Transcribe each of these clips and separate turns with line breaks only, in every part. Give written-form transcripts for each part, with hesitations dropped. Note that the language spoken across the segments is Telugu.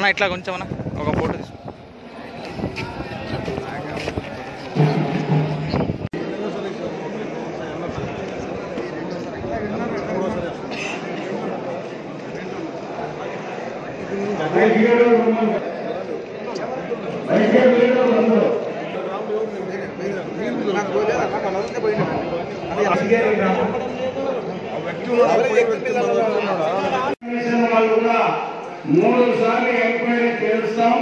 అన్న ఇట్లా కొంచెం అన్న ఒక ఫోటో తీసు.
మూడు సార్లు ఎంక్వైరీ చేస్తాం.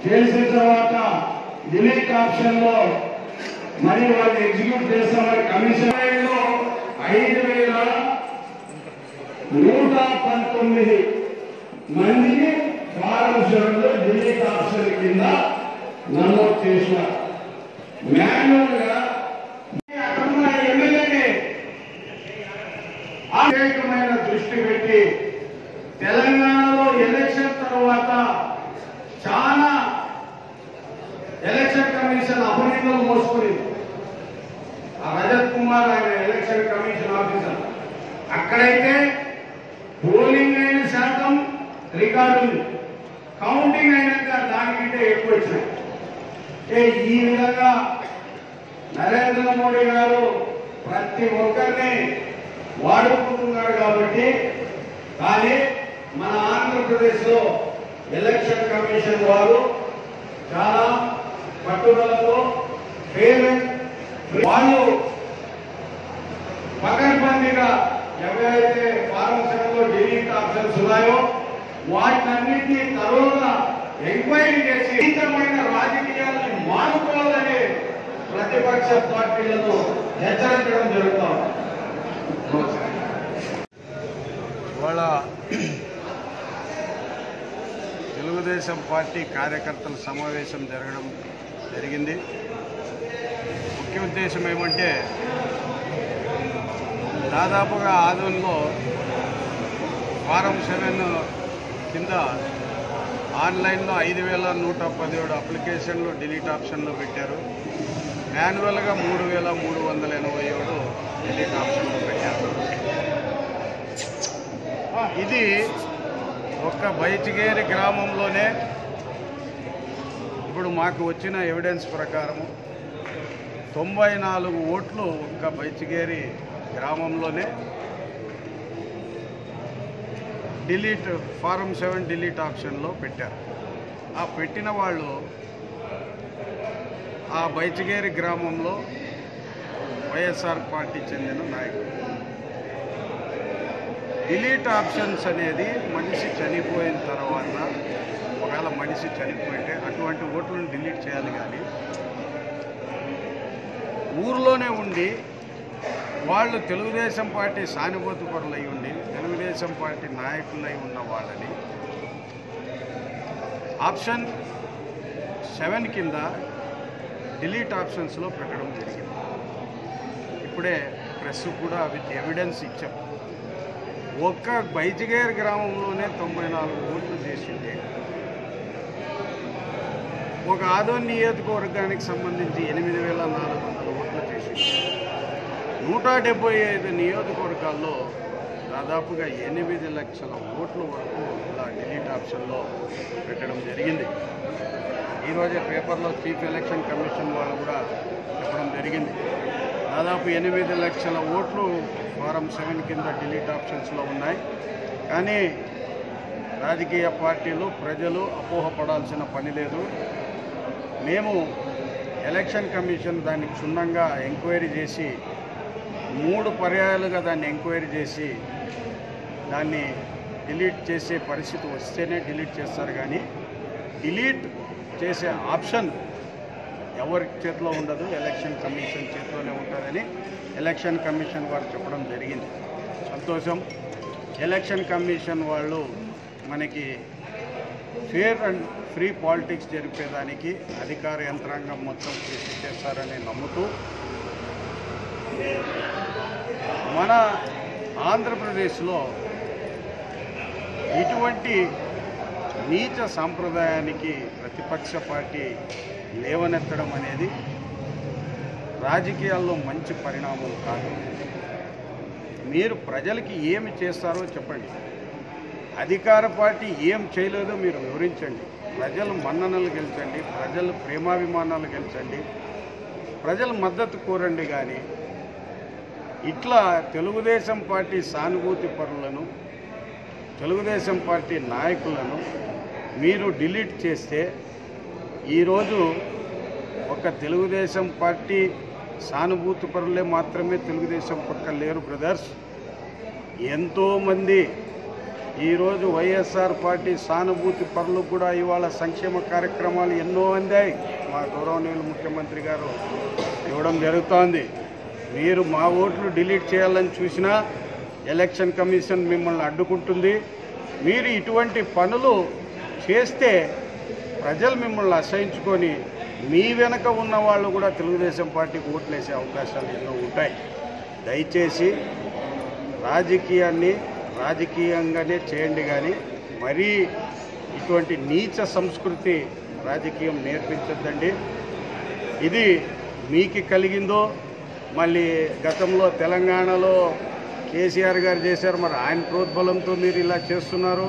చేసిన తర్వాత డిలీట్ ఆప్షన్ లో మరి వాళ్ళు ఎగ్జిక్యూట్ చేస్తామని కమిషన్ 5,119 మందిని ఫారం 7లో డిలీట్ ఆప్షన్ కింద నమోదు చేసినారు. మాన్యువల్ గా ఎమ్మెల్యేని ప్రత్యేకమైన దృష్టి పెట్టి తెలంగాణలో ఎలక్షన్ తర్వాత చాలా ఎలక్షన్ కమిషన్ అభినందనలు మోసుకునేది. ఆ రజత్ కుమార్ ఆయన ఎలక్షన్ కమిషన్ ఆఫీసర్. అక్కడైతే పోలింగ్ అయిన శాతం రికార్డు ఉంది, కౌంటింగ్ అయినాక దానికంటే ఎక్కువ వచ్చినాయి. ఈ విధంగా నరేంద్ర మోడీ గారు ప్రతి ఒక్కరిని వాడుకుంటున్నారు కాబట్టి. కానీ మన ఆంధ్రప్రదేశ్ లో ఎలక్షన్ కమిషన్ వారు చాలా పట్టుదలతో పేమెంట్ వాళ్ళు పకడ్బందీగా ఎవరైతే ఫారం 7లో డిలీట్ ఆప్షన్స్ ఉన్నాయో వాటినన్నింటినీ తరువుగా ఎంక్వైరీ చేసి నీచమైన రాజకీయాలను మానుకోవాలని ప్రతిపక్ష పార్టీలను హెచ్చరించడం జరుగుతాం.
ఇవాళ తెలుగుదేశం పార్టీ కార్యకర్తల సమావేశం జరిగింది. ముఖ్య ఉద్దేశం ఏమంటే దాదాపుగా ఆదంలో ఫారం 7 కింద ఆన్లైన్లో 5,117 అప్లికేషన్లు డిలీట్ ఆప్షన్లో పెట్టారు. మాన్యువల్గా 3,387 డిలీట్ ఆప్షన్లో పెట్టారు. ఇది ఒక్క బైచిగేరి గ్రామంలోనే ఇప్పుడు మాకు వచ్చిన ఎవిడెన్స్ ప్రకారము 94 ఓట్లు ఒక్క బైచిగేరి గ్రామంలోనే డిలీట్ ఫారం 7 డిలీట్ ఆప్షన్లో పెట్టారు. ఆ పెట్టిన వాళ్ళు ఆ బైచిగేరి గ్రామంలో వైఎస్ఆర్ పార్టీ చెందిన నాయకులు. డిలీట్ ఆప్షన్స్ అనేది మనిషి చనిపోయిన తర్వాత ఒకవేళ మనిషి చనిపోయింటే అటువంటి ఓట్లను డిలీట్ చేయాలి. కానీ ఊర్లోనే ఉండి వాళ్ళు తెలుగుదేశం పార్టీ సానుభూతి పరులు అయి ఉండి తెలుగుదేశం పార్టీ నాయకులై ఉన్న వాళ్ళని ఆప్షన్ 7 కింద డిలీట్ ఆప్షన్స్లో పెట్టడం జరిగింది. ఇప్పుడే ప్రెస్ కూడా విత్ ఎవిడెన్స్ ఇచ్చాం. ఒక్క బైచిగేర్ గ్రామంలోనే 94 ఓట్లు చేసింది. ఒక ఆదోని నియోజకవర్గానికి సంబంధించి 8,400 ఓట్లు చేసింది. 175 నియోజకవర్గాల్లో దాదాపుగా 8 లక్షల ఓట్ల వరకు ఇలా డిలీట్ ఆప్షన్లో పెట్టడం జరిగింది. ఈరోజే పేపర్లో చీఫ్ ఎలక్షన్ కమిషన్ వాళ్ళు కూడా చెప్పడం జరిగింది. దాదాపు 8 లక్షల ఓట్లు ఫారం 7 కింద డిలీట్ ఆప్షన్స్లో ఉన్నాయి. కానీ రాజకీయ పార్టీలు ప్రజలు అపోహపడాల్సిన పని లేదు. మేము ఎలక్షన్ కమిషన్ దాన్ని క్షుణ్ణంగా ఎంక్వైరీ చేసి 3 పర్యాయాలుగా దాన్ని ఎంక్వైరీ చేసి దాన్ని డిలీట్ చేసే పరిస్థితి వస్తేనే డిలీట్ చేస్తారు. కానీ డిలీట్ చేసే ఆప్షన్ ఎవరి చేతిలో ఉండదు, ఎలక్షన్ కమిషన్ చేతిలోనే ఉంటుందని ఎలక్షన్ కమిషన్ వారు చెప్పడం జరిగింది. సంతోషం. ఎలక్షన్ కమిషన్ వాళ్ళు మనకి ఫేర్ అండ్ ఫ్రీ పాలిటిక్స్ జరిపేదానికి అధికార యంత్రాంగం మొత్తం కృషి చేస్తారని నమ్ముతూ మన ఆంధ్రప్రదేశ్లో ఇటువంటి నీచ సాంప్రదాయానికి ప్రతిపక్ష పార్టీ లేవనెత్తడం అనేది రాజకీయాల్లో మంచి పరిణామం కాదు. మీరు ప్రజలకి ఏమి చేస్తారో చెప్పండి. అధికార పార్టీ ఏం చేయలేదో మీరు వివరించండి. ప్రజల మన్ననలు గెలిచండి, ప్రజల ప్రేమాభిమానాలు గెలిచండి, ప్రజల మద్దతు కోరండి. కానీ ఇట్లా తెలుగుదేశం పార్టీ సానుభూతి పరులను, తెలుగుదేశం పార్టీ నాయకులను మీరు డిలీట్ చేస్తే ఈరోజు ఒక తెలుగుదేశం పార్టీ సానుభూతి పరులే మాత్రమే తెలుగుదేశం పక్క లేరు బ్రదర్స్. ఎంతోమంది ఈరోజు వైఎస్ఆర్ పార్టీ సానుభూతి పరులు కూడా ఇవాళ సంక్షేమ కార్యక్రమాలు ఎన్నో అందాయి. మా గౌరవనీయులు ముఖ్యమంత్రి గారు ఇవ్వడం జరుగుతోంది. మీరు మా ఓట్లు డిలీట్ చేయాలని చూసినా ఎలక్షన్ కమిషన్ మిమ్మల్ని అడ్డుకుంటుంది. మీరు ఇటువంటి పనులు చేస్తే ప్రజలు మిమ్మల్ని అసహించుకొని మీ వెనక ఉన్న వాళ్ళు కూడా తెలుగుదేశం పార్టీకి ఓట్లేసే అవకాశాలు ఎన్నో ఉంటాయి. దయచేసి రాజకీయాన్ని రాజకీయంగానే చేయండి. కానీ మరీ ఇటువంటి నీచ సంస్కృతి రాజకీయం నేర్పించద్దండి. ఇది మీకు కలిగిందో మళ్ళీ గతంలో తెలంగాణలో కేసీఆర్ గారు చేశారు, మరి ఆయన ప్రోద్బలంతో మీరు ఇలా చేస్తున్నారు.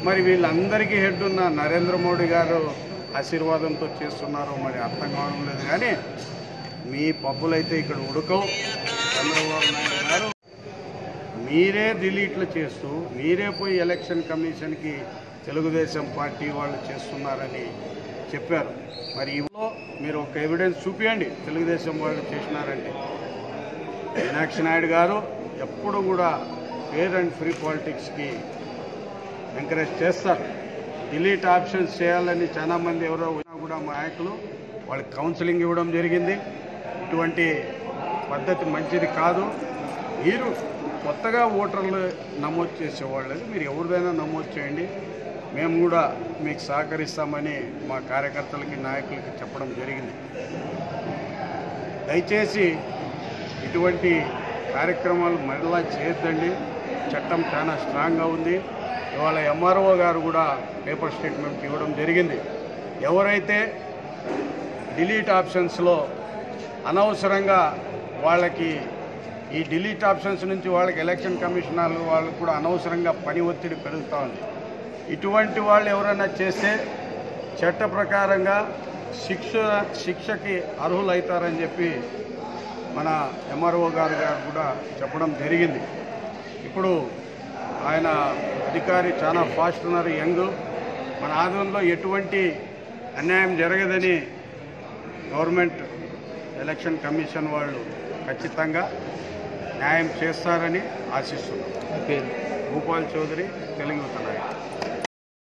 మరి వీళ్ళందరికీ హెడ్ ఉన్న నరేంద్ర మోడీ గారు ఆశీర్వాదంతో చేస్తున్నారు, మరి అర్థం కావడం లేదు. కానీ మీ పప్పులైతే ఇక్కడ ఉడకవు. చంద్రబాబు నాయుడు గారు మీరే డిలీట్లు చేస్తూ మీరే పోయి ఎలక్షన్ కమిషన్కి తెలుగుదేశం పార్టీ వాళ్ళు చేస్తున్నారని చెప్పారు. మరి ఇవ్వలో మీరు ఒక ఎవిడెన్స్ చూపించండి తెలుగుదేశం వాళ్ళు చేసినారంటే. మీనాక్షి నాయుడు గారు ఎప్పుడు కూడా ఫేర్ అండ్ ఫ్రీ పాలిటిక్స్కి ఎంకరేజ్ చేస్తారు. డిలీట్ ఆప్షన్స్ చేయాలని చాలామంది ఎవరో కూడా మా నాయకులు వాళ్ళకి కౌన్సిలింగ్ ఇవ్వడం జరిగింది. ఇటువంటి పద్ధతి మంచిది కాదు. మీరు కొత్తగా ఓటర్లు నమోదు చేసేవాళ్ళది మీరు ఎవరిదైనా నమోదు చేయండి, మేము కూడా మీకు సహకరిస్తామని మా కార్యకర్తలకి నాయకులకి చెప్పడం జరిగింది. దయచేసి ఇటువంటి కార్యక్రమాలు మరలా చేయొద్దండి. చట్టం చాలా స్ట్రాంగ్గా ఉంది. ఇవాళ ఎంఆర్ఓ గారు కూడా పేపర్ స్టేట్మెంట్ ఇవ్వడం జరిగింది. ఎవరైతే డిలీట్ ఆప్షన్స్లో అనవసరంగా వాళ్ళకి ఈ డిలీట్ ఆప్షన్స్ నుంచి వాళ్ళకి ఎలక్షన్ కమిషనర్లు వాళ్ళకు కూడా అనవసరంగా పని ఒత్తిడి పెరుగుతూ ఉంది. ఇటువంటి వాళ్ళు ఎవరైనా చేస్తే చట్ట ప్రకారంగా శిక్షకి అర్హులవుతారని చెప్పి మన ఎంఆర్ఓ గారు కూడా చెప్పడం జరిగింది. ఇప్పుడు ఆయన అధికారి చాలా ఫాస్ట్ ఉన్నారు, యంగ్. మన ఆధ్వర్యంలో ఎటువంటి అన్యాయం జరగదని గవర్నమెంట్ ఎలక్షన్ కమిషన్ వాళ్ళు ఖచ్చితంగా న్యాయం చేస్తారని ఆశిస్తున్నాం. భూపాల్ చౌదరి, తెలుగు యువత నాయకుడు.